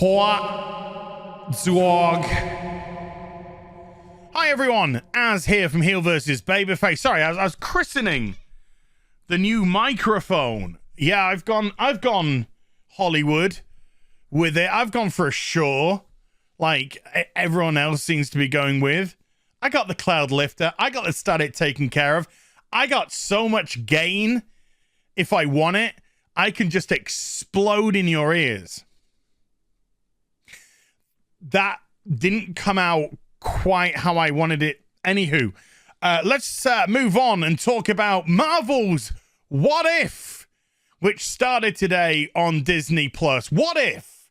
What Zwog? Hi everyone, Az here from HeelvsBabyface. Sorry, I was christening the new microphone. Yeah, I've gone Hollywood with it. I've gone for a Shure, like everyone else seems to be going with. I got the cloud lifter. I got the static taken care of. I got so much gain. If I want it, I can just explode in your ears. That didn't come out quite how I wanted it. Anywho, let's move on and talk about Marvel's What If, which started today on Disney+. What if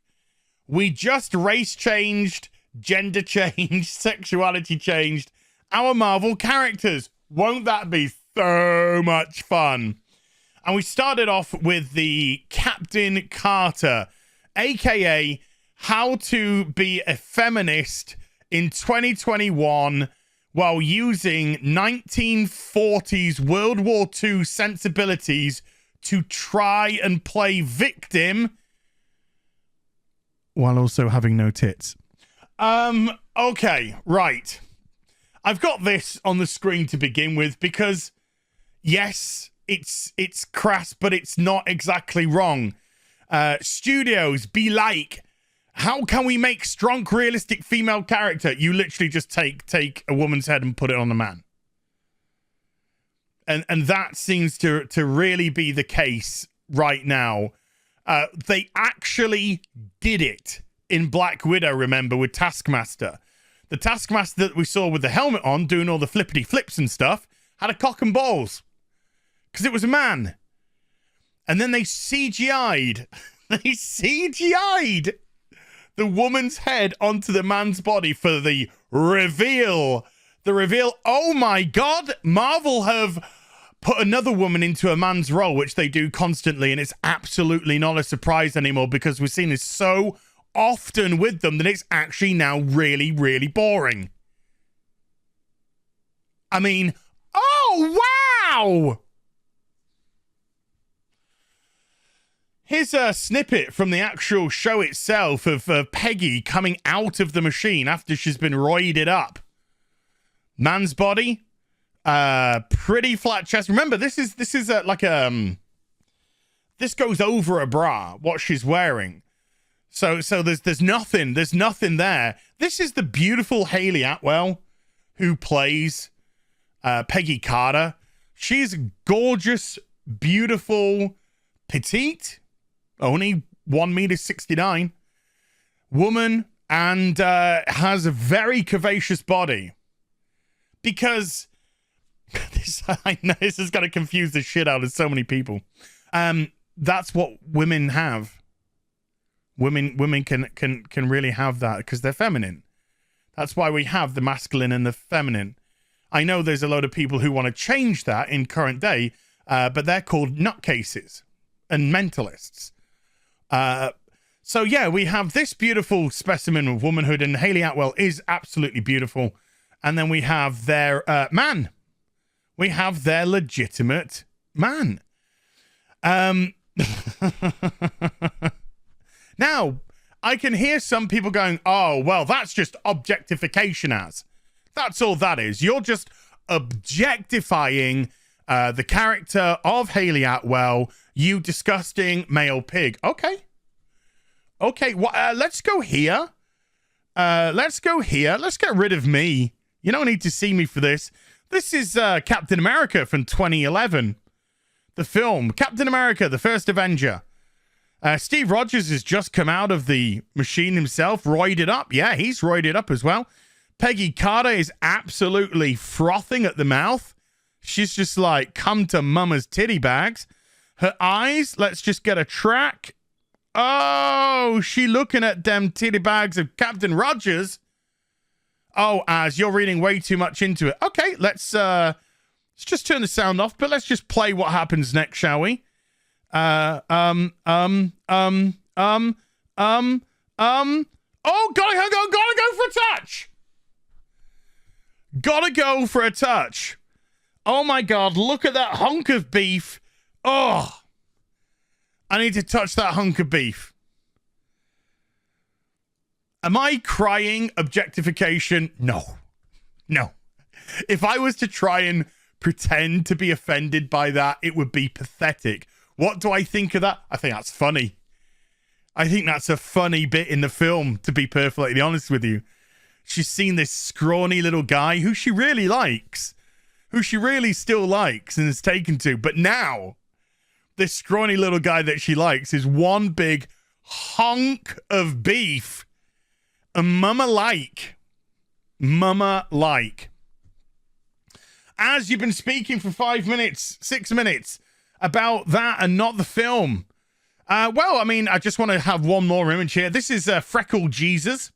we just race changed, gender changed, sexuality changed our Marvel characters? Won't that be so much fun? And we started off with the Captain Carter, aka how to be a feminist in 2021 while using 1940s World War II sensibilities to try and play victim while also having no tits. Okay, right. I've got this on the screen to begin with because, yes, it's crass, but it's not exactly wrong. Studios be like, how can we make strong, realistic female character? You literally just take a woman's head and put it on a man. And that seems to really be the case right now. They actually did it in Black Widow, remember, with Taskmaster. The Taskmaster that we saw with the helmet on, doing all the flippity flips and stuff, had a cock and balls. Because it was a man. And then they CGI'd. They CGI'd the woman's head onto the man's body for the reveal. The reveal, oh my God, Marvel have put another woman into a man's role, which they do constantly, and it's absolutely not a surprise anymore because we've seen this so often with them that it's actually now really, really boring. I mean, oh, wow! Here's a snippet from the actual show itself of Peggy coming out of the machine after she's been roided up. Man's body, pretty flat chest. Remember, this is this goes over a bra, what she's wearing. So there's nothing there. This is the beautiful Hayley Atwell who plays Peggy Carter. She's gorgeous, beautiful, petite. Only 1.69 meters woman, and has a very curvaceous body. Because I know this is going to confuse the shit out of so many people. That's what women have. Women can really have that because they're feminine. That's why we have the masculine and the feminine. I know there's a lot of people who want to change that in current day, but they're called nutcases and mentalists. So yeah, we have this beautiful specimen of womanhood, and Hayley Atwell is absolutely beautiful. And then we have their man. We have their legitimate man. Now, I can hear some people going, oh, well, that's just objectification as. That's all that is. You're just objectifying the character of Hayley Atwell, you disgusting male pig. Okay. Let's go here. Let's go here. Let's get rid of me. You don't need to see me for this. This is Captain America from 2011. The film, Captain America, the First Avenger. Steve Rogers has just come out of the machine himself, roided up. Yeah, he's roided up as well. Peggy Carter is absolutely frothing at the mouth. She's just like, come to mama's titty bags. Her eyes, let's just get a track. Oh, she looking at them titty bags of Captain Rogers. Oh, Az, you're reading way too much into it. Okay, let's just turn the sound off, but let's just play what happens next, shall we? Oh, gotta go for a touch. Gotta go for a touch. Oh my God, look at that hunk of beef. Oh, I need to touch that hunk of beef. Am I crying objectification? No. No. If I was to try and pretend to be offended by that, it would be pathetic. What do I think of that? I think that's funny. I think that's a funny bit in the film, to be perfectly honest with you. She's seen this scrawny little guy who she really likes, who she really still likes and is taken to. But now, this scrawny little guy that she likes is one big hunk of beef. A mama-like. Mama-like. As you've been speaking for 5 minutes, 6 minutes about that and not the film. Well, I mean, I just want to have one more image here. This is Freckle Jesus,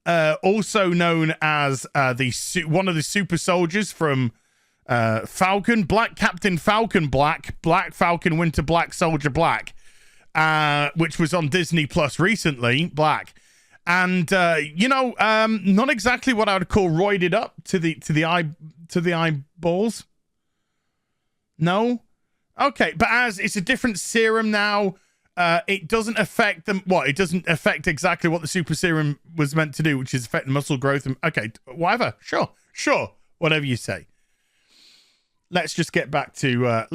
also known as one of the super soldiers from Falcon, Black Captain Falcon Black, Black Falcon Winter Black Soldier Black, which was on Disney Plus recently, Black. And not exactly what I would call roided up to the eyeballs. No? Okay, but as it's a different serum now, it doesn't affect them. What? It doesn't affect exactly what the super serum was meant to do, which is affect muscle growth. And okay, whatever. Sure. Whatever you say. Let's just get back to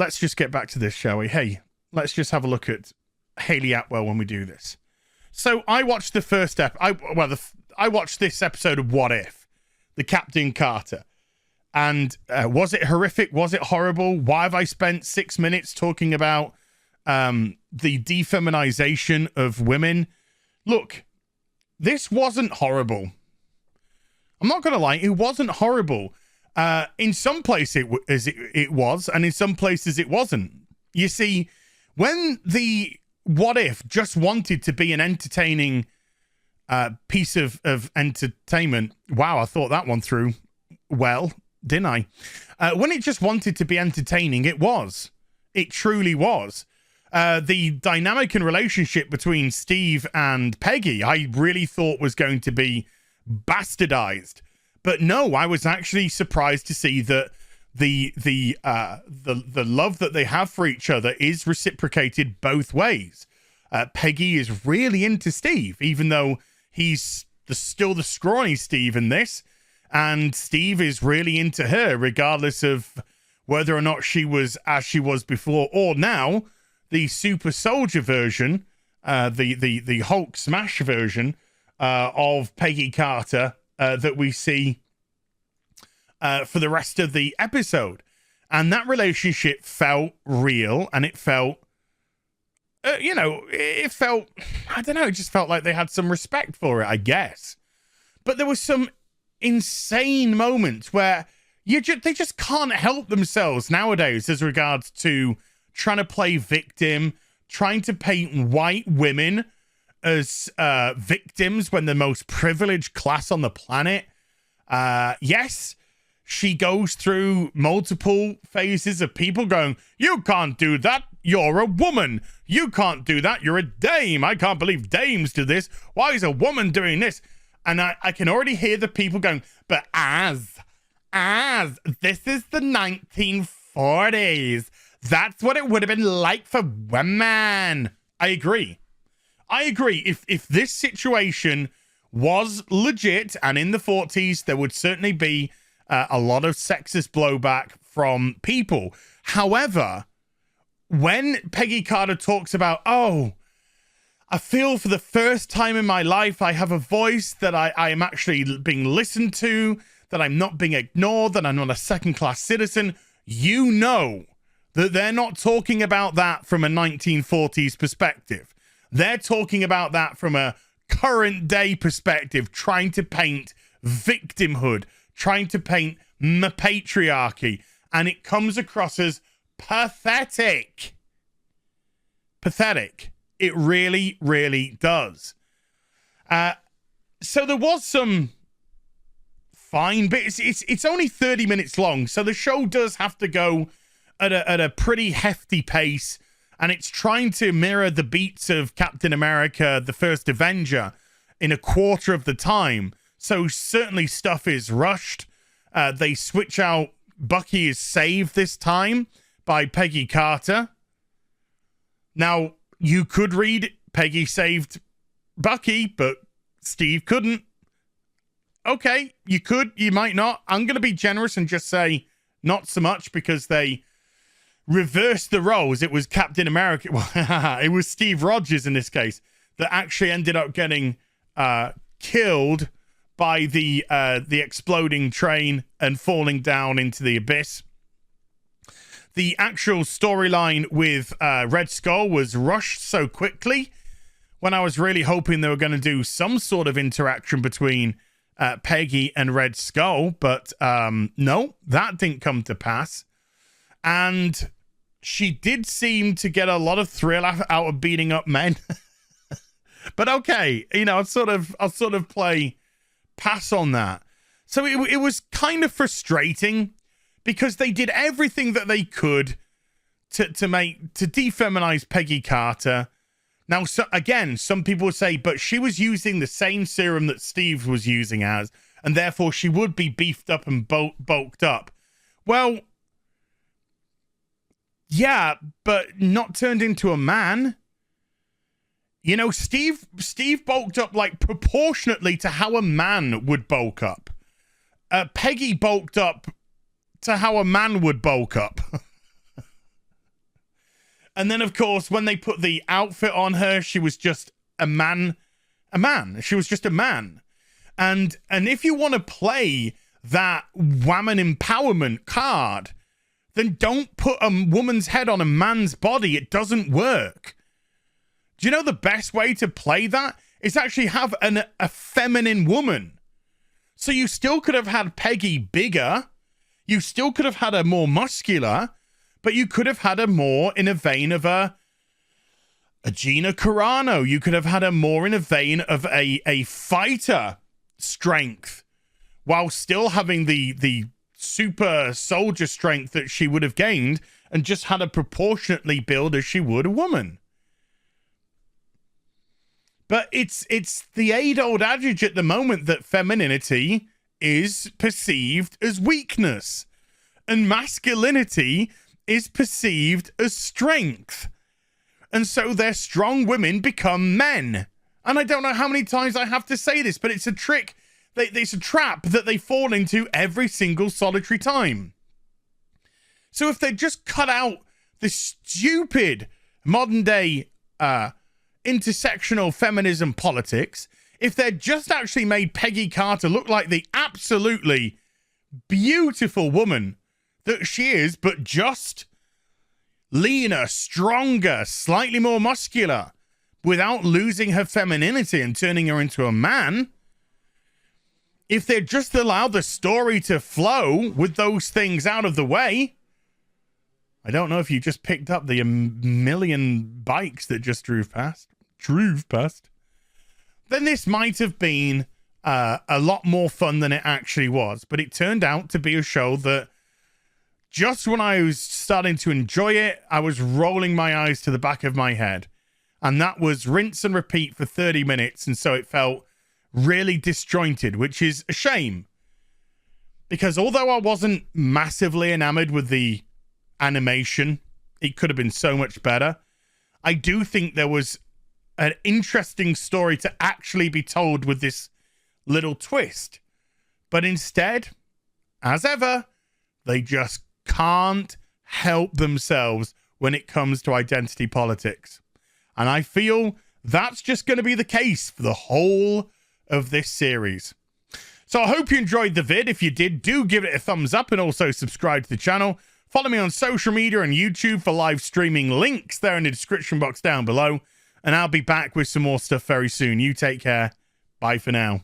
this, shall we? Hey, let's just have a look at Hayley Atwell when we do this. So I watched the first I watched this episode of What If, the Captain Carter. And was it horrific? Was it horrible? Why have I spent 6 minutes talking about the defeminization of women? Look, this wasn't horrible. I'm not going to lie. It wasn't horrible. In some places it was, and in some places it wasn't. You see, when the What If just wanted to be an entertaining piece of entertainment. Wow, I thought that one through well, didn't I? When it just wanted to be entertaining, it was. It truly was. The dynamic and relationship between Steve and Peggy, I really thought was going to be bastardized. But no, I was actually surprised to see that the love that they have for each other is reciprocated both ways. Peggy is really into Steve, even though he's still the scrawny Steve in this. And Steve is really into her, regardless of whether or not she was as she was before or now. The super soldier version, the Hulk smash version of Peggy Carter that we see for the rest of the episode. And that relationship felt real, and it felt, it felt, I don't know, it just felt like they had some respect for it, I guess. But there was some insane moments where they just can't help themselves nowadays as regards to trying to play victim, trying to paint white women as victims when the most privileged class on the planet. Yes, she goes through multiple phases of people going, you can't do that. You're a woman. You can't do that. You're a dame. I can't believe dames do this. Why is a woman doing this? And I can already hear the people going, but as this is the 1940s. That's what it would have been like for women. I agree. If this situation was legit and in the 40s, there would certainly be a lot of sexist blowback from people. However, when Peggy Carter talks about, I feel for the first time in my life, I have a voice, that I am actually being listened to, that I'm not being ignored, that I'm not a second-class citizen, you know that they're not talking about that from a 1940s perspective. They're talking about that from a current day perspective, trying to paint victimhood, trying to paint patriarchy, and it comes across as pathetic. Pathetic. It really, really does. So there was some fine bits. It's only 30 minutes long, so the show does have to go at a pretty hefty pace, and it's trying to mirror the beats of Captain America, the First Avenger, in a quarter of the time. So certainly stuff is rushed. They switch out. Bucky is saved this time by Peggy Carter. Now, you could read Peggy saved Bucky, but Steve couldn't. Okay, you could, you might not. I'm going to be generous and just say not so much, because they reversed the roles. It was Captain America. Well, it was Steve Rogers in this case that actually ended up getting killed by the exploding train and falling down into the abyss. The actual storyline with Red Skull was rushed so quickly when I was really hoping they were going to do some sort of interaction between Peggy and Red Skull, but no, that didn't come to pass. And she did seem to get a lot of thrill out of beating up men. But okay, you know, I'll sort of play pass on that. So it was kind of frustrating, because they did everything that they could to defeminize Peggy Carter. Now, so again, some people would say, but she was using the same serum that Steve was using as, and therefore she would be beefed up and bulked up. Well, yeah, but not turned into a man. You know, Steve bulked up like proportionately to how a man would bulk up. Peggy bulked up to how a man would bulk up. And then, of course, when they put the outfit on her, she was just a man. She was just a man. And if you want to play that woman empowerment card, then don't put a woman's head on a man's body. It doesn't work. Do you know the best way to play that is actually have a feminine woman? So you still could have had Peggy bigger. You still could have had her more muscular. But you could have had her more in a vein of a Gina Carano. You could have had her more in a vein of a fighter strength, while still having the super soldier strength that she would have gained, and just had her proportionately build as she would a woman. But it's the age-old adage at the moment that femininity is perceived as weakness, and masculinity is perceived as strength. And so their strong women become men. And I don't know how many times I have to say this, but it's a trick. It's a trap that they fall into every single solitary time. So if they just cut out the stupid modern day intersectional feminism politics, if they'd just actually made Peggy Carter look like the absolutely beautiful woman that she is, but just leaner, stronger, slightly more muscular, without losing her femininity and turning her into a man. If they'd just allowed the story to flow with those things out of the way. I don't know if you just picked up the million bikes that just drove past. Then this might have been a lot more fun than it actually was. But it turned out to be a show that, just when I was starting to enjoy it, I was rolling my eyes to the back of my head. And that was rinse and repeat for 30 minutes. And so it felt really disjointed, which is a shame. Because although I wasn't massively enamored with the animation, it could have been so much better. I do think there was an interesting story to actually be told with this little twist. But instead, as ever, they just can't help themselves when it comes to identity politics. And I feel that's just going to be the case for the whole of this series. So I hope you enjoyed the vid. If you did, do give it a thumbs up and also subscribe to the channel. Follow me on social media and YouTube for live streaming. Links there in the description box down below. And I'll be back with some more stuff very soon. You take care. Bye for now.